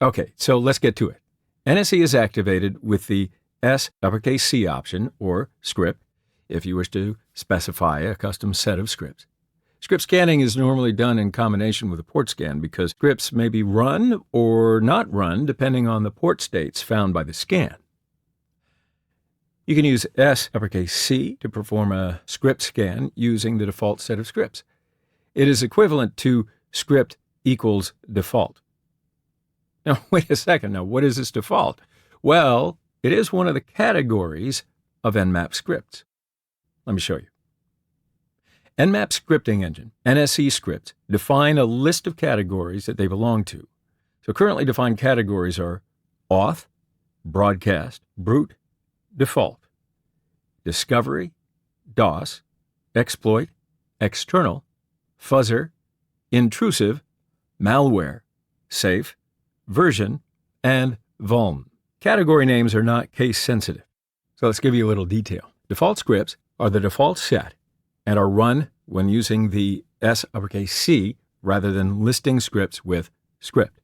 Okay, so let's get to it. NSE is activated with the S_C option, or script, if you wish to specify a custom set of scripts. Script scanning is normally done in combination with a port scan because scripts may be run or not run depending on the port states found by the scan. You can use S_C to perform a script scan using the default set of scripts. It is equivalent to script equals default. Now, wait a second. Now, what is this default? Well, it is one of the categories of Nmap scripts. Let me show you. Nmap scripting engine, NSE scripts, define a list of categories that they belong to. So currently defined categories are auth, broadcast, brute, default, discovery, DOS, exploit, external, fuzzer, intrusive, malware, safe, version, and vuln. Category names are not case sensitive. So let's give you a little detail. Default scripts are the default set and are run when using the S_C rather than listing scripts with script.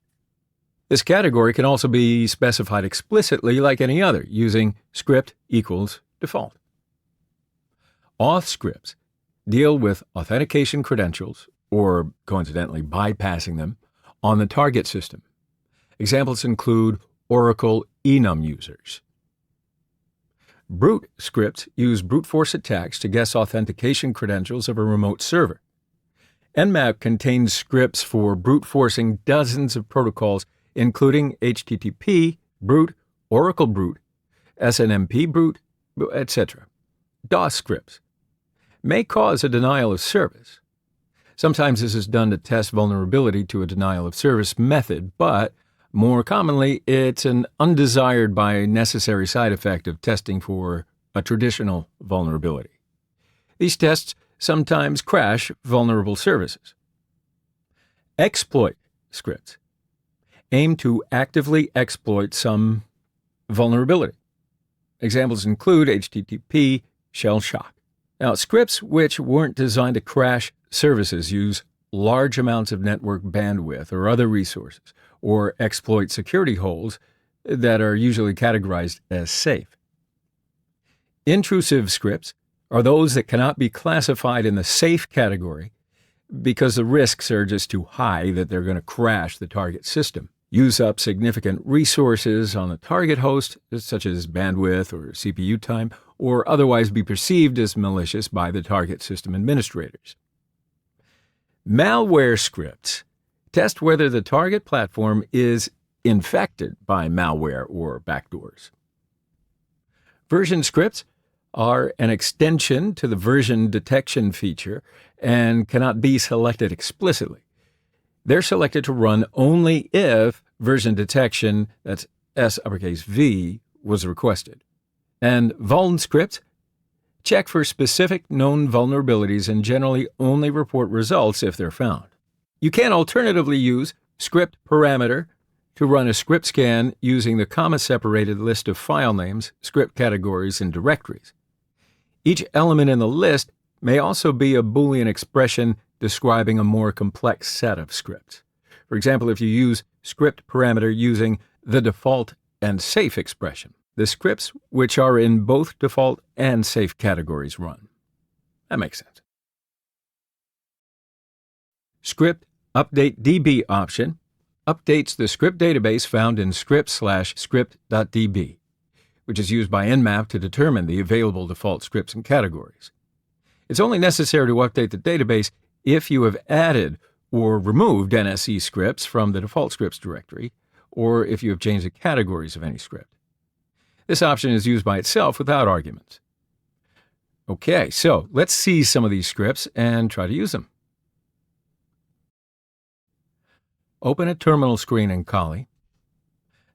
This category can also be specified explicitly like any other using script equals default. Auth scripts deal with authentication credentials, or coincidentally bypassing them, on the target system. Examples include Oracle enum users. Brute scripts use brute force attacks to guess authentication credentials of a remote server. Nmap contains scripts for brute forcing dozens of protocols, including HTTP, brute, Oracle brute, SNMP brute, etc. DOS scripts may cause a denial of service. Sometimes this is done to test vulnerability to a denial of service method, but more commonly, it's an undesired by necessary side effect of testing for a traditional vulnerability. These tests sometimes crash vulnerable services. Exploit scripts aim to actively exploit some vulnerability. Examples include HTTP, shell shock. Now, scripts which weren't designed to crash services use large amounts of network bandwidth or other resources, or exploit security holes that are usually categorized as safe. Intrusive scripts are those that cannot be classified in the safe category because the risks are just too high that they're going to crash the target system, use up significant resources on the target host, such as bandwidth or CPU time, or otherwise be perceived as malicious by the target system administrators. Malware scripts test whether the target platform is infected by malware or backdoors. Version scripts are an extension to the version detection feature and cannot be selected explicitly. They're selected to run only if version detection, that's S_V, was requested. And vuln scripts check for specific known vulnerabilities and generally only report results if they're found. You can alternatively use script parameter to run a script scan using the comma-separated list of file names, script categories, and directories. Each element in the list may also be a Boolean expression describing a more complex set of scripts. For example, if you use script parameter using the default and safe expression, the scripts which are in both default and safe categories run. That makes sense. Script update DB option updates the script database found in script/script.db, which is used by Nmap to determine the available default scripts and categories. It's only necessary to update the database if you have added or removed NSE scripts from the default scripts directory, or if you have changed the categories of any script. This option is used by itself without arguments. Okay, so let's see some of these scripts and try to use them. Open a terminal screen in Kali.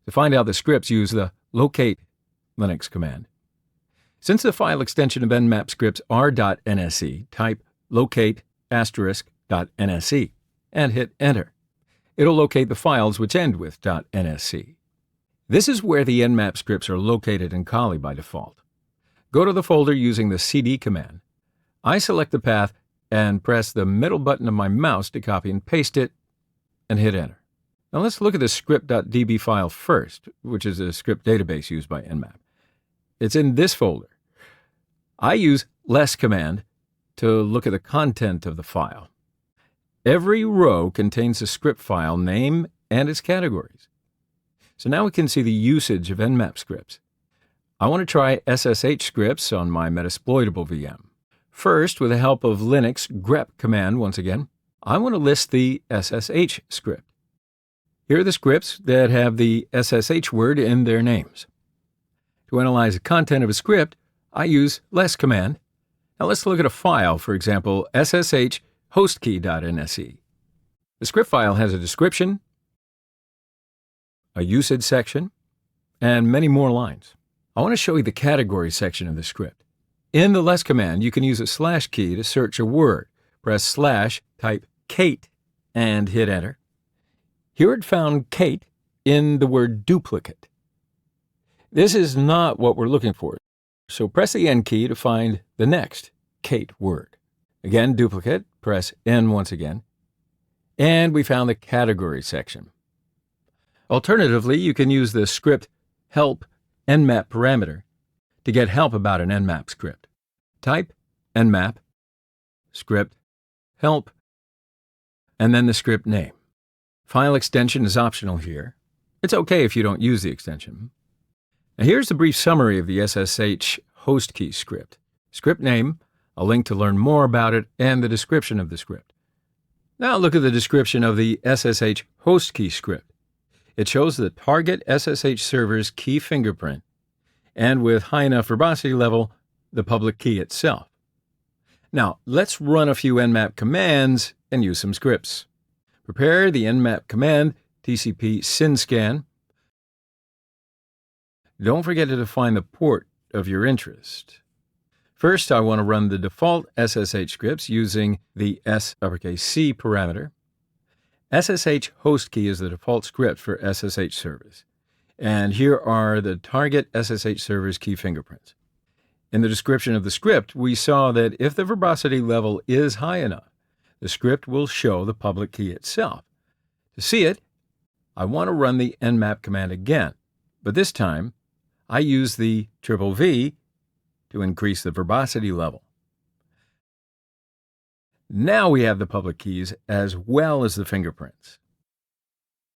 To find out the scripts, use the locate Linux command. Since the file extension of Nmap scripts are .nse, type locate *.nse and hit enter. It'll locate the files which end with .nse. This is where the Nmap scripts are located in Kali by default. Go to the folder using the cd command. I select the path and press the middle button of my mouse to copy and paste it, and hit enter. Now let's look at the script.db file first, which is a script database used by Nmap. It's in this folder. I use less command to look at the content of the file. Every row contains the script file name and its categories. So now we can see the usage of Nmap scripts. I want to try SSH scripts on my Metasploitable VM. First, with the help of Linux grep command once again, I want to list the SSH script. Here are the scripts that have the SSH word in their names. To analyze the content of a script, I use less command. Now let's look at a file, for example, ssh hostkey.nse. The script file has a description, a usage section, and many more lines. I want to show you the category section of the script. In the less command, you can use a slash key to search a word. Press slash, type Kate, and hit enter. Here it found Kate in the word duplicate. This is not what we're looking for, so press the N key to find the next Kate word. Again, duplicate, press N once again, and we found the category section. Alternatively, you can use the script help Nmap parameter to get help about an Nmap script. Type Nmap, script, help, and then the script name. File extension is optional here. It's okay if you don't use the extension. Now here's the brief summary of the SSH hostkey script. Script name, a link to learn more about it, and the description of the script. Now look at the description of the SSH hostkey script. It shows the target SSH server's key fingerprint, and with high enough verbosity level, the public key itself. Now, let's run a few Nmap commands and use some scripts. Prepare the Nmap command, TCP synscan. Don't forget to define the port of your interest. First, I want to run the default SSH scripts using the S_C parameter. SSH hostkey is the default script for SSH service. And here are the target SSH server's key fingerprints. In the description of the script, we saw that if the verbosity level is high enough, the script will show the public key itself. To see it, I want to run the nmap command again, but this time I use the V to increase the verbosity level. Now we have the public keys as well as the fingerprints.